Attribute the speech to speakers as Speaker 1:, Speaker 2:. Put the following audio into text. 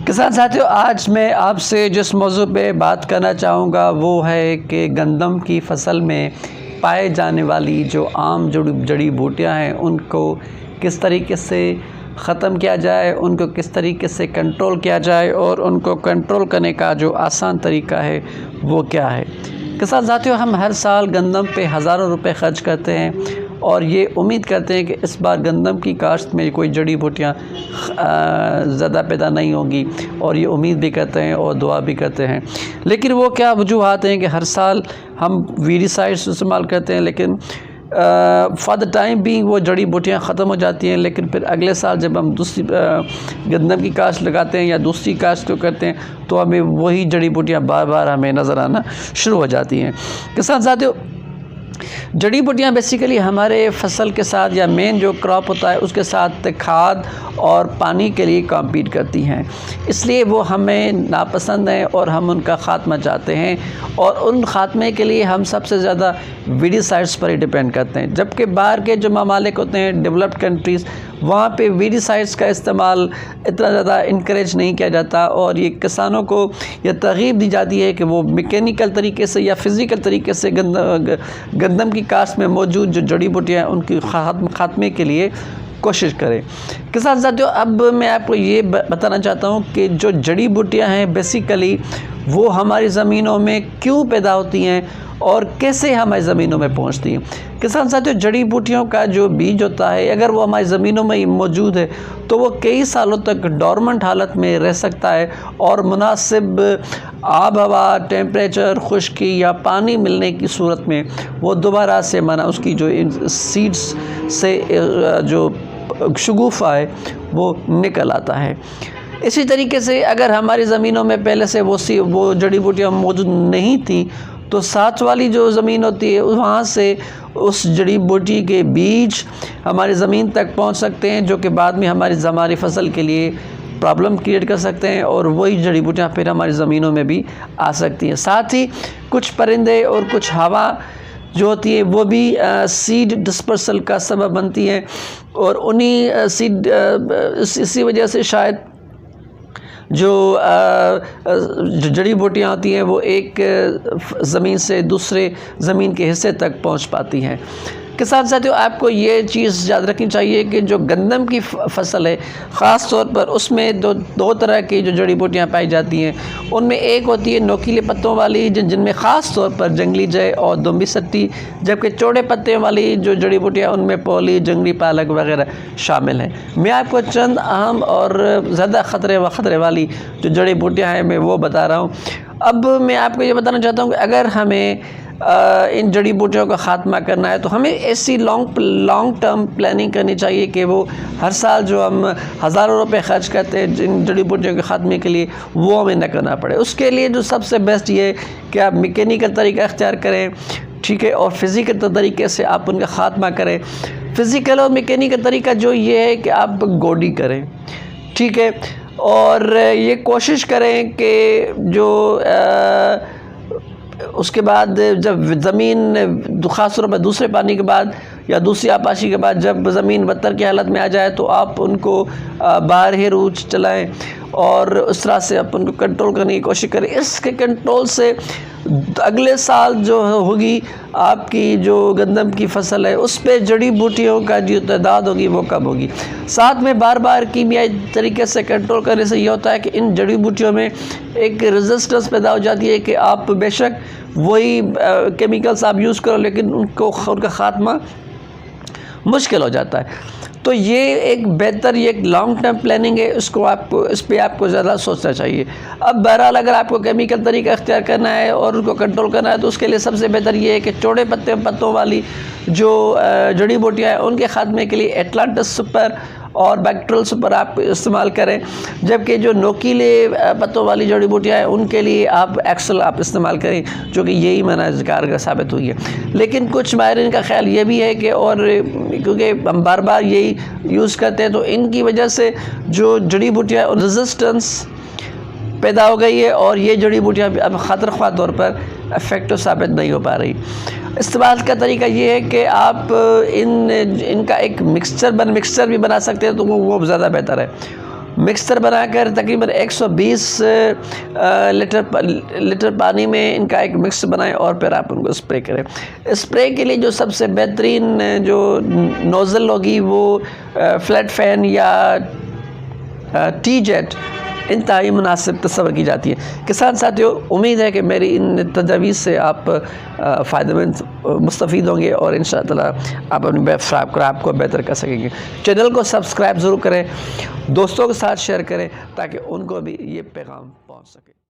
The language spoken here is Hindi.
Speaker 1: किसान साथियों, आज मैं आपसे जिस मौजू पे बात करना चाहूँगा वो है कि गंदम की फसल में पाए जाने वाली जो आम जड़ी बूटियाँ हैं उनको किस तरीके से ख़त्म किया जाए, उनको किस तरीके से कंट्रोल किया जाए और उनको कंट्रोल करने का जो आसान तरीका है वो क्या है। किसान साथियों, हम हर साल गंदम पे हज़ारों रुपए खर्च करते हैं और ये उम्मीद करते हैं कि इस बार गंदम की काश्त में कोई जड़ी बूटियाँ ज़्यादा पैदा नहीं होंगी और ये उम्मीद भी करते हैं और दुआ भी करते हैं। लेकिन वो क्या वजूहात हैं कि हर साल हम वीडिसाइड्स इस्तेमाल करते हैं लेकिन फॉर द टाइम बीइंग वो जड़ी बूटियाँ ख़त्म हो जाती हैं। लेकिन फिर अगले साल जब हम दूसरी गंदम की काश्त लगाते हैं या दूसरी काश्त को करते हैं तो हमें वही जड़ी बूटियाँ बार बार हमें नज़र आना शुरू हो जाती हैं। किसान साथियों, जड़ी बूटियाँ बेसिकली हमारे फसल के साथ या मेन जो क्रॉप होता है उसके साथ खाद और पानी के लिए कॉम्पीट करती हैं, इसलिए वो हमें नापसंद हैं और हम उनका ख़ात्मा चाहते हैं और उन ख़ात्मे के लिए हम सबसे ज़्यादा वीडिसाइड्स पर ही डिपेंड करते हैं। जबकि बाहर के जो ममालिक होते हैं, डेवलप्ड कंट्रीज़, वहाँ पे वीडिसाइड्स का इस्तेमाल इतना ज़्यादा इनकरेज नहीं किया जाता और ये किसानों को यह तरग़ीब दी जाती है कि वो मैकेनिकल तरीके से या फ़िज़िकल तरीके से गंदम की काश्त में मौजूद जो जड़ी बूटियाँ हैं उनकी ख़ात्मे के लिए कोशिश करें। किसान साथियों, अब मैं आपको ये बताना चाहता हूँ कि जो जड़ी बूटियाँ हैं बेसिकली वो हमारी ज़मीनों में क्यों पैदा होती हैं और कैसे हमारी ज़मीनों में पहुँचती हैं। किसान साथियों, जड़ी बूटियों का जो बीज होता है अगर वो हमारी ज़मीनों में ही मौजूद है तो वो कई सालों तक डोरमेंट हालत में रह सकता है और मुनासिब आब हवा, टेम्परेचर, खुश्की या पानी मिलने की सूरत में वो दोबारा से उसकी जो सीड्स से जो शगुफ़ा है वो निकल आता है। इसी तरीके से अगर हमारी ज़मीनों में पहले से वो जड़ी बूटियाँ मौजूद नहीं थी तो साथ वाली जो ज़मीन होती है वहाँ से उस जड़ी बूटी के बीज हमारी ज़मीन तक पहुँच सकते हैं, जो कि बाद में हमारी फसल के लिए प्रॉब्लम क्रिएट कर सकते हैं और वही जड़ी बूटियाँ फिर हमारी ज़मीनों में भी आ सकती हैं। साथ ही कुछ परिंदे और कुछ हवा जो होती है वो भी सीड डिस्पर्सल का सबब बनती है और उन्हीं सीड इसी वजह से शायद जो जड़ी बूटियाँ होती हैं वो एक ज़मीन से दूसरे ज़मीन के हिस्से तक पहुँच पाती हैं। किसान साथियों, आपको ये चीज़ याद रखनी चाहिए कि जो गंदम की फसल है ख़ास तौर पर उसमें दो तरह की जो जड़ी बूटियाँ पाई जाती हैं। उनमें एक होती है नोकीले पत्तों वाली जिनमें ख़ास तौर पर जंगली जय और दुम्बी सट्टी, जबकि चौड़े पत्ते वाली जो जड़ी बूटियाँ उनमें पौली, जंगली पालक वगैरह शामिल हैं। मैं आपको चंद अहम और ज़्यादा ख़तरे वाली जो जड़ी बूटियाँ हैं मैं वो बता रहा हूँ। अब मैं आपको ये बताना चाहता हूँ कि अगर हमें इन जड़ी बूटियों का ख़ात्मा करना है तो हमें ऐसी लॉन्ग टर्म प्लानिंग करनी चाहिए कि वो हर साल जो हम हज़ारों रुपए खर्च करते हैं जिन जड़ी बूटियों के ख़ात्मे के लिए वो हमें न करना पड़े। उसके लिए जो सबसे बेस्ट ये है कि आप मैकेनिकल तरीका इख्तियार करें, ठीक है, और फिज़िकल तरीके से आप उनका ख़ात्मा करें। फ़िज़िकल और मैकेनिकल तरीका जो ये है कि आप गोडी करें, ठीक है, और ये कोशिश करें कि जो उसके बाद जब ज़मीन ख़ास तौर पर दूसरे पानी के बाद या दूसरी आपाशी के बाद जब ज़मीन बदतर की हालत में आ जाए तो आप उनको बाहर ही रूट चलाएं और उस तरह से आप उनको कंट्रोल करने की कोशिश करें। इसके कंट्रोल से अगले साल जो होगी आपकी जो गंदम की फसल है उस पर जड़ी बूटियों का जो तादाद होगी वो कम होगी। साथ में बार बार कीमियाई तरीके से कंट्रोल करने से ये होता है कि इन जड़ी बूटियों में एक रेजिस्टेंस पैदा हो जाती है कि आप बेशक वही केमिकल्स आप यूज़ करो लेकिन उनका ख़ात्मा मुश्किल हो जाता है। तो ये एक बेहतर ये एक लॉन्ग टर्म प्लानिंग है, इस पर आपको ज़्यादा सोचना चाहिए। अब बहरहाल अगर आपको केमिकल तरीका इख्तियार करना है और उसको कंट्रोल करना है तो उसके लिए सबसे बेहतर ये है कि चौड़े पत्तों वाली जो जड़ी बूटियाँ हैं उनके ख़ात्मे के लिए एटलांटिस सुपर और बैक्टीरियल सुपर आप इस्तेमाल करें, जबकि जो नोकीले पत्तों वाली जड़ी बूटियाँ हैं उनके लिए आप एक्सल आप इस्तेमाल करें, जो कि यही कारगर साबित हुई है। लेकिन कुछ माहिरीन का ख्याल ये भी है कि और क्योंकि हम बार बार यही यूज़ करते हैं तो इनकी वजह से जो जड़ी बूटियाँ रेजिस्टेंस पैदा हो गई है और ये जड़ी बूटियाँ अब ख़तरख्वाह तौर पर इफ़ेक्टिव साबित नहीं हो पा रही। इस्तेमाल का तरीका ये है कि आप इनका एक मिक्सचर भी बना सकते हैं तो वो ज़्यादा बेहतर है। मिक्सचर बनाकर तकरीबन 120 लीटर पानी में इनका एक मिक्स बनाएं और फिर आप उनको स्प्रे करें। स्प्रे के लिए जो सबसे बेहतरीन जो नोज़ल होगी वो फ्लैट फैन या टी जेट इंतहाई मुनासिब तस्वर की जाती है। किसान साथियों, उम्मीद है कि मेरी इन तजावीज़ से आप फ़ायदेमंद मुस्तफ़ीद होंगे और इंशाअल्लाह ताला आप अपनी क्रॉप को बेहतर कर सकेंगे। चैनल को सब्सक्राइब ज़रूर करें, दोस्तों के साथ शेयर करें ताकि उनको भी ये पैगाम पहुँच सके।